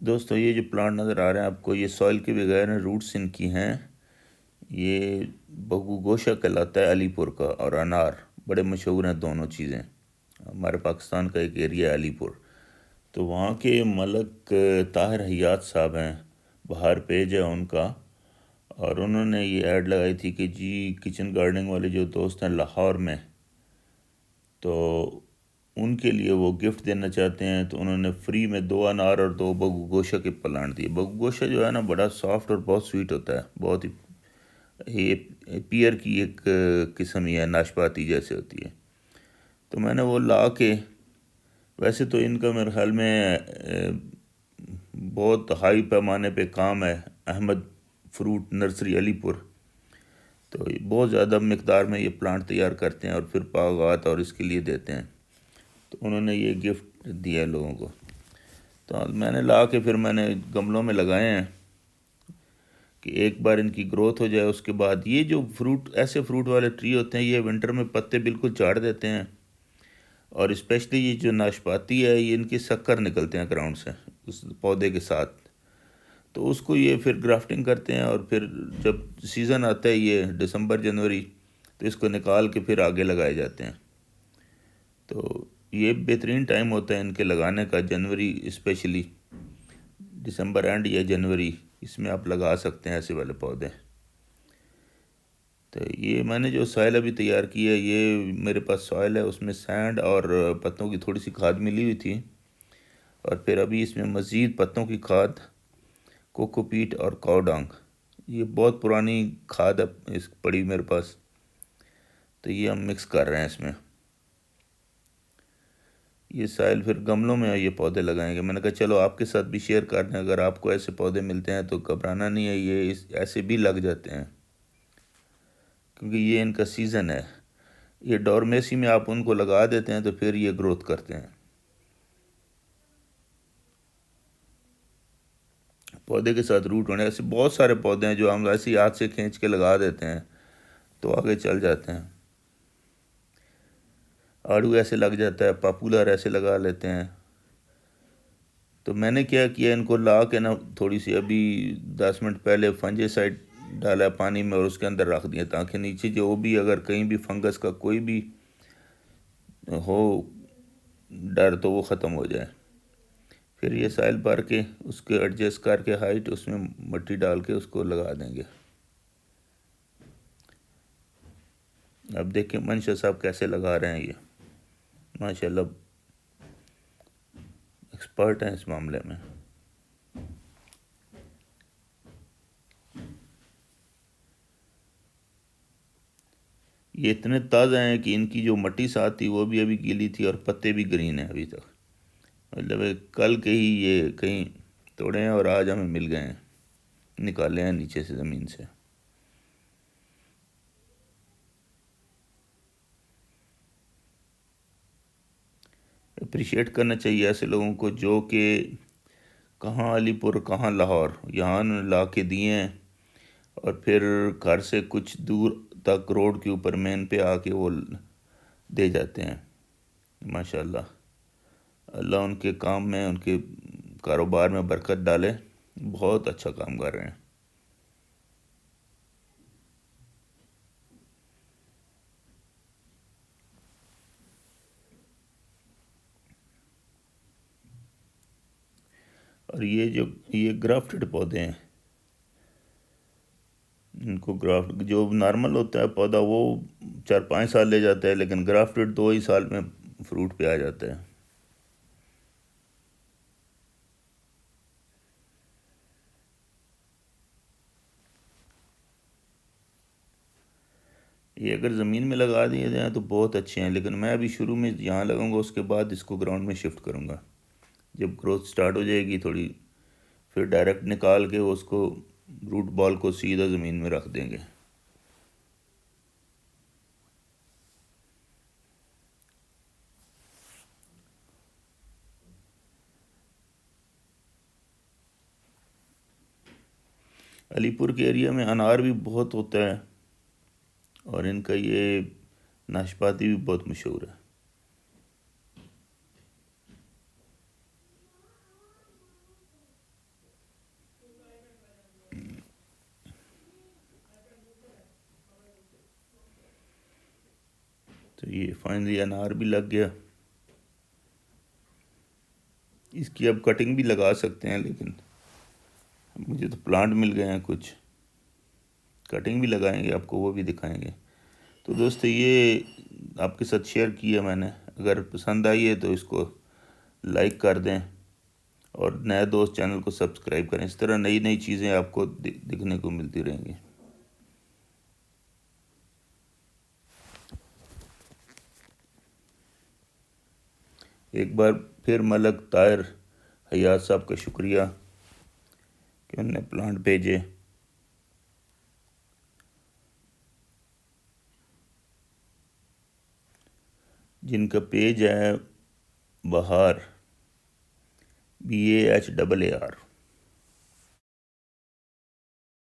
दोस्तों ये जो प्लांट नज़र आ रहे हैं आपको, ये सॉइल के बगैर हैं, रूट्स इनकी हैं। ये बगु गोशा कहलाता है अलीपुर का, और अनार बड़े मशहूर हैं दोनों चीज़ें। हमारे पाकिस्तान का एक एरिया है अलीपुर, तो वहाँ के मलक ताहिर हयात साहब हैं, बाहर पेज है उनका। और उन्होंने ये ऐड लगाई थी कि जी किचन गार्डनिंग वाले जो दोस्त हैं लाहौर में, तो उनके लिए वो गिफ्ट देना चाहते हैं। तो उन्होंने फ्री में 2 अनार और 2 बगु गोशा के प्लांट दिए। बगु गोशा जो है ना, बड़ा सॉफ्ट और बहुत स्वीट होता है, बहुत ही ये पियर की एक किस्म ही है, नाशपाती जैसे होती है। तो मैंने वो ला के, वैसे तो इनका मेरे ख्याल में बहुत हाई पैमाने पे काम है, अहमद फ्रूट नर्सरी अलीपुर। तो ये बहुत ज़्यादा मकदार में ये प्लांट तैयार करते हैं और फिर बागात और इसके लिए देते हैं। तो उन्होंने ये गिफ्ट दिया है लोगों को। तो मैंने ला के फिर मैंने गमलों में लगाए हैं कि एक बार इनकी ग्रोथ हो जाए। उसके बाद ये जो फ्रूट, ऐसे फ्रूट वाले ट्री होते हैं, ये विंटर में पत्ते बिल्कुल चाड़ देते हैं। और स्पेशली ये जो नाशपाती है, ये इनकी शक्कर निकलते हैं ग्राउंड से उस पौधे के साथ। तो उसको ये फिर ग्राफ्टिंग करते हैं, और फिर जब सीज़न आता है ये दिसंबर जनवरी, तो इसको निकाल के फिर आगे लगाए जाते हैं। तो ये बेहतरीन टाइम होता है इनके लगाने का, जनवरी स्पेशली, दिसंबर एंड या जनवरी, इसमें आप लगा सकते हैं ऐसे वाले पौधे। तो ये मैंने जो सॉइल अभी तैयार की है, ये मेरे पास सॉइल है, उसमें सैंड और पत्तों की थोड़ी सी खाद मिली हुई थी। और फिर अभी इसमें मज़ीद पत्तों की खाद, कोकोपीट और कावडांग, ये बहुत पुरानी खाद है इस पड़ी मेरे पास, तो ये हम मिक्स कर रहे हैं इसमें। ये साइल फिर गमलों में ये पौधे लगाएंगे। मैंने कहा चलो आपके साथ भी शेयर कर दें, अगर आपको ऐसे पौधे मिलते हैं तो घबराना नहीं है, ये ऐसे भी लग जाते हैं क्योंकि ये इनका सीज़न है। ये डोरमेसी में आप उनको लगा देते हैं तो फिर ये ग्रोथ करते हैं। पौधे के साथ रूट होने, ऐसे बहुत सारे पौधे हैं जो हम ऐसे ही हाथ से खींच के लगा देते हैं तो आगे चल जाते हैं। आड़ू ऐसे लग जाता है, पॉपुलर ऐसे लगा लेते हैं। तो मैंने क्या किया, इनको ला के ना थोड़ी सी अभी 10 मिनट पहले फंजीसाइड डाला पानी में और उसके अंदर रख दिया, ताकि नीचे जो भी अगर कहीं भी फंगस का कोई भी हो डर तो वो ख़त्म हो जाए। फिर ये साइल भर के उसके एडजस्ट करके हाइट, उसमें मिट्टी डाल के उसको लगा देंगे। अब देखिए मंशा साहब कैसे लगा रहे हैं, ये माशाल्लाह एक्सपर्ट हैं इस मामले में। ये इतने ताज़ा हैं कि इनकी जो मट्टी साथ थी वो भी अभी गीली थी और पत्ते भी ग्रीन हैं अभी तक। मतलब कल के ही ये कहीं तोड़े हैं और आज हमें मिल गए हैं, निकाले हैं नीचे से, ज़मीन से। अप्रिशिएट करना चाहिए ऐसे लोगों को जो कि कहाँ अलीपुर कहाँ लाहौर यहाँ ला के दिए हैं, और फिर घर से कुछ दूर तक रोड के ऊपर मेन पे आके वो दे जाते हैं। माशाल्लाह, अल्लाह उनके काम में, उनके कारोबार में बरकत डाले। बहुत अच्छा काम कर रहे हैं। और ये ग्राफ्टेड पौधे हैं, इनको ग्राफ्ट, जो नॉर्मल होता है पौधा वो 4-5 साल ले जाता है, लेकिन ग्राफ्टेड 2 ही साल में फ्रूट पे आ जाता है। ये अगर ज़मीन में लगा दिए जाएँ तो बहुत अच्छे हैं, लेकिन मैं अभी शुरू में यहाँ लगाऊंगा, उसके बाद इसको ग्राउंड में शिफ्ट करूँगा। जब ग्रोथ स्टार्ट हो जाएगी थोड़ी, फिर डायरेक्ट निकाल के उसको रूट बॉल को सीधा ज़मीन में रख देंगे। अलीपुर के एरिया में अनार भी बहुत होता है, और इनका ये नाशपाती भी बहुत मशहूर है। तो ये फाइनली अनार भी लग गया। इसकी अब कटिंग भी लगा सकते हैं, लेकिन मुझे तो प्लांट मिल गए हैं कुछ। कटिंग भी लगाएंगे, आपको वो भी दिखाएंगे। तो दोस्तों ये आपके साथ शेयर किया मैंने। अगर पसंद आई है तो इसको लाइक कर दें और नए दोस्त चैनल को सब्सक्राइब करें। इस तरह नई नई चीज़ें आपको दिखने को मिलती रहेंगी। एक बार फिर मलक ताहिर हयात साहब का शुक्रिया कि उन्होंने प्लांट भेजे। जिनका पेज है बहार BAHAAR।